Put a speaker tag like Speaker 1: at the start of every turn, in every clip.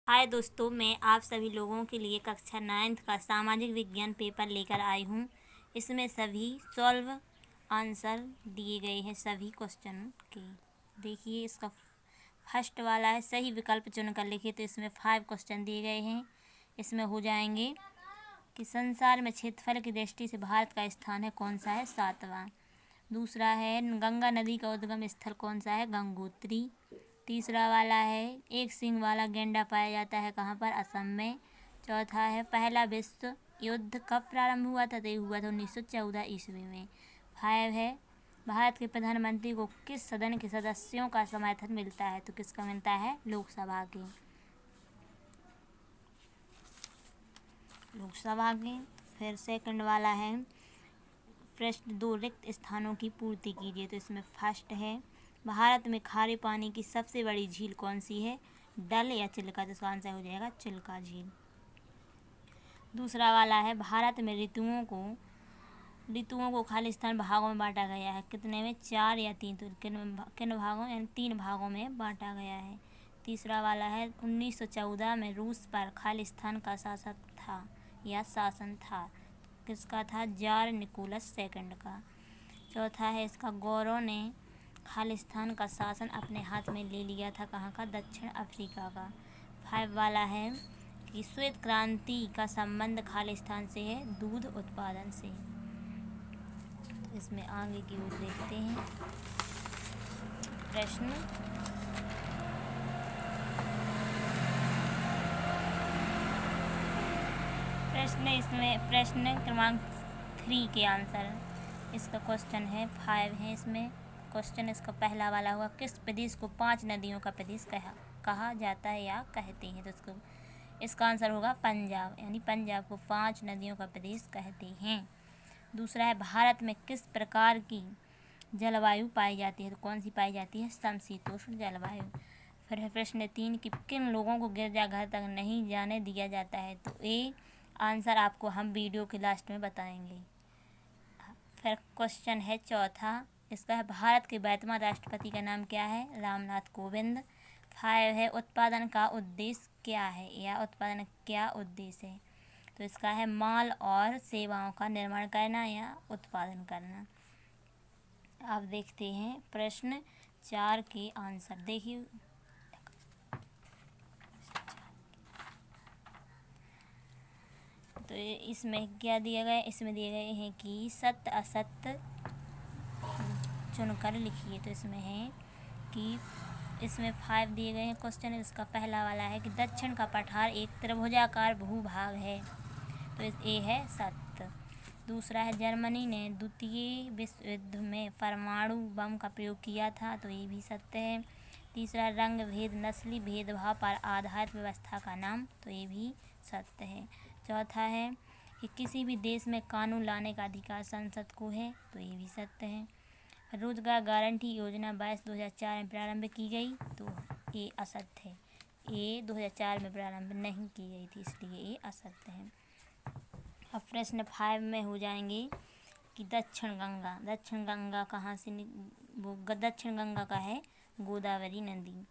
Speaker 1: हाय दोस्तों, मैं आप सभी लोगों के लिए कक्षा 9th का सामाजिक विज्ञान पेपर लेकर आई हूँ। इसमें सभी सॉल्व आंसर दिए गए हैं सभी क्वेश्चन के। देखिए, इसका फर्स्ट वाला है सही विकल्प चुनकर लिखिए। तो इसमें 5 क्वेश्चन दिए गए हैं। इसमें हो जाएंगे कि संसार में क्षेत्रफल की दृष्टि से भारत का स्थान है कौन सा है, 7वां। दूसरा है गंगा नदी का उद्गम स्थल कौन सा है, गंगोत्री। तीसरा वाला है एक सींग वाला गैंडा पाया जाता है कहाँ पर, असम में। चौथा है पहला विश्व युद्ध कब प्रारंभ हुआ था, तो ये हुआ था 1914 ईस्वी में। 5 है भारत के प्रधानमंत्री को किस सदन के सदस्यों का समर्थन मिलता है, तो किसका मिलता है, लोकसभा के। फिर सेकंड वाला है प्रश्न 2 रिक्त स्थानों की पूर्ति कीजिए। तो इसमें फर्स्ट है भारत में खारे पानी की सबसे बड़ी झील कौन सी है, डल या चिल्का, तो इसका आंसर हो जाएगा चिल्का झील। दूसरा वाला है भारत में ऋतुओं को खालिस्तान भागों में बांटा गया है, कितने में, 4 या 3, तो किन भागों, यानी 3 भागों में बांटा गया है। तीसरा वाला है 1914 में रूस पर खालिस्तान का शासन था, किसका था, जार निकोलस सेकंड का। चौथा है इसका गौरव ने खालिस्तान का शासन अपने हाथ में ले लिया था, कहाँ का, दक्षिण अफ्रीका का। 5 वाला है कि श्वेत क्रांति का संबंध खालिस्तान से है, दूध उत्पादन से। तो इसमें आगे की ओर देखते हैं प्रश्न क्रमांक 3 के आंसर। इसका क्वेश्चन है 5 है। इसमें क्वेश्चन इसका पहला वाला हुआ, किस प्रदेश को 5 नदियों का प्रदेश कहा जाता है या कहते हैं, तो इसका आंसर होगा पंजाब, यानी पंजाब को 5 नदियों का प्रदेश कहते हैं। दूसरा है भारत में किस प्रकार की जलवायु पाई जाती है, तो कौन सी पाई जाती है, समशीतोष्ण जलवायु। फिर है प्रश्न 3 कि किन लोगों को गिरजाघर तक नहीं जाने दिया जाता है, तो ये आंसर आपको हम वीडियो के लास्ट में बताएंगे। फिर क्वेश्चन है चौथा, इसका है भारत के 22वां राष्ट्रपति का नाम क्या है, रामनाथ कोविंद। 5 है उत्पादन का उद्देश्य क्या है, या उत्पादन क्या उद्देश्य है, तो इसका है माल और सेवाओं का निर्माण करना या उत्पादन करना। अब देखते हैं प्रश्न 4 के आंसर। देखिए, तो इसमें क्या दिया गया, इसमें दिए गए हैं कि सत्य असत्य चुनकर लिखिए। तो इसमें है कि इसमें 5 दिए गए हैं क्वेश्चन। इसका पहला वाला है कि दक्षिण का पठार एक त्रिभुजाकार भूभाग है, तो ये है सत्य। दूसरा है जर्मनी ने द्वितीय विश्व युद्ध में परमाणु बम का प्रयोग किया था, तो ये भी सत्य है। तीसरा रंग भेद नस्ली भेदभाव पर आधारित व्यवस्था का नाम, तो ये भी सत्य है। चौथा है कि किसी भी देश में कानून लाने का अधिकार संसद को है, तो ये भी सत्य है। रोजगार गारंटी योजना 22/2004 में प्रारंभ की गई, तो ये असत्य है, ये 2004 में प्रारंभ नहीं की गई थी, इसलिए ये असत्य है। अब प्रश्न 5 में हो जाएंगे कि दक्षिण गंगा कहाँ से, वो दक्षिण गंगा का है गोदावरी नदी।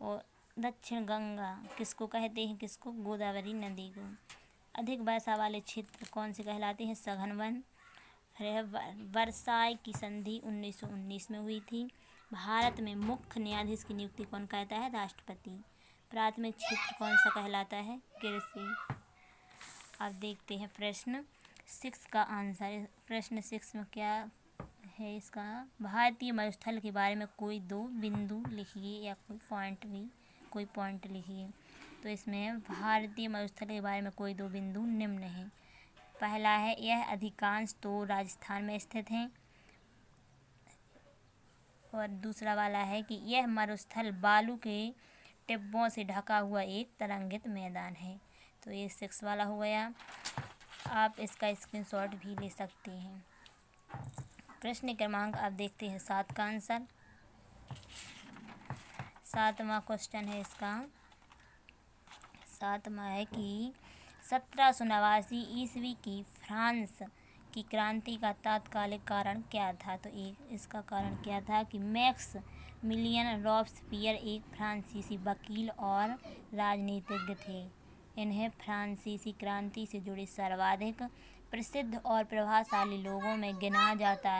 Speaker 1: और दक्षिण गंगा किसको कहते हैं, किसको, गोदावरी नदी को। अधिक वर्षा वाले क्षेत्र कौन से कहलाते हैं, सघन वन। फिर वर्साई की संधि 1919 में हुई थी। भारत में मुख्य न्यायाधीश की नियुक्ति कौन करता है, राष्ट्रपति। प्राथमिक क्षेत्र कौन सा कहलाता है, कृषि। अब देखते हैं प्रश्न 6 का आंसर। प्रश्न 6 में क्या है इसका, भारतीय मरुस्थल के बारे में कोई 2 बिंदु लिखिए, या कोई पॉइंट लिखिए। तो इसमें भारतीय मरुस्थल के बारे में कोई 2 बिंदु निम्न हैं। पहला है यह अधिकांश तो राजस्थान में स्थित हैं। और दूसरा वाला है कि यह मरुस्थल बालू के टिब्बों से ढका हुआ एक तरंगित मैदान है, तो ये 6 वाला हो गया। आप इसका स्क्रीनशॉट भी ले सकते हैं। प्रश्न क्रमांक अब देखते हैं 7 का आंसर। 7वां क्वेश्चन है इसका, 7वां है कि 1789 ईस्वी की फ्रांस की क्रांति का तात्कालिक कारण क्या था, तो इसका कारण क्या था कि मैक्स मिलियन रॉब्सपियर एक फ्रांसीसी वकील और राजनीतिज्ञ थे। इन्हें फ्रांसीसी क्रांति से जुड़े सर्वाधिक प्रसिद्ध और प्रभावशाली लोगों में गिना जाता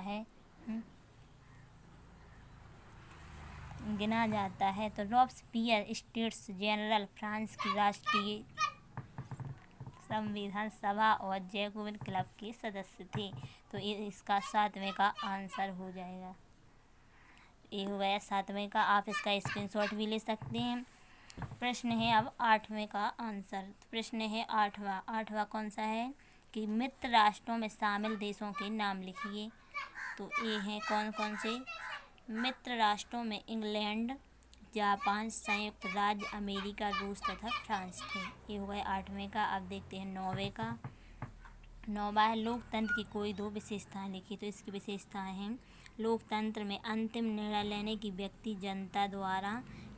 Speaker 1: है। तो रॉब्सपियर स्टेट्स जनरल फ्रांस की राष्ट्रीय संविधान सभा और जैकोबिन क्लब के सदस्य थे। तो इसका 7वें का आंसर हो जाएगा। ये हो गया 7वें का। आप इसका स्क्रीनशॉट भी ले सकते हैं। प्रश्न है अब 8वें का आंसर। प्रश्न है 8वां कौन सा है कि मित्र राष्ट्रों में शामिल देशों के नाम लिखिए। तो ये हैं कौन कौन से मित्र राष्ट्रों में इंग्लैंड, जापान, संयुक्त राज्य अमेरिका, रूस तथा फ्रांस थे। ये हो गया 8वें का। अब देखते हैं 9वें का। 9वां है लोकतंत्र की कोई 2 विशेषताएं लिखी। तो इसकी विशेषताएं हैं लोकतंत्र में अंतिम निर्णय लेने की व्यक्ति जनता द्वारा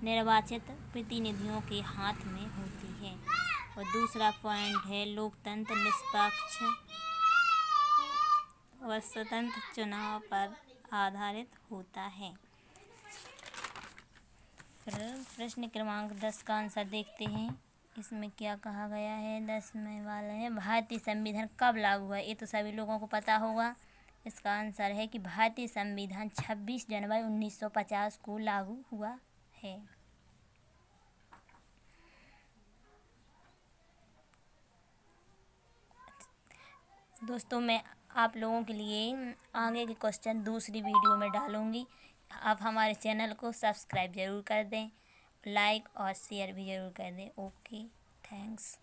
Speaker 1: निर्वाचित प्रतिनिधियों के हाथ में होती है। और दूसरा पॉइंट है लोकतंत्र निष्पक्ष और स्वतंत्र चुनाव पर आधारित होता है। फिर प्रश्न क्रमांक 10 का आंसर देखते हैं। इसमें क्या कहा गया है। 10वें वाला है भारतीय संविधान कब लागू हुआ। ये तो सभी लोगों को पता होगा। इसका आंसर है कि भारतीय संविधान 26 जनवरी 1950 को लागू हुआ है। दोस्तों मैं आप लोगों के लिए आगे के क्वेश्चन दूसरी वीडियो में डालूंगी। आप हमारे चैनल को सब्सक्राइब ज़रूर कर दें, लाइक और शेयर भी ज़रूर कर दें। Okay, thanks.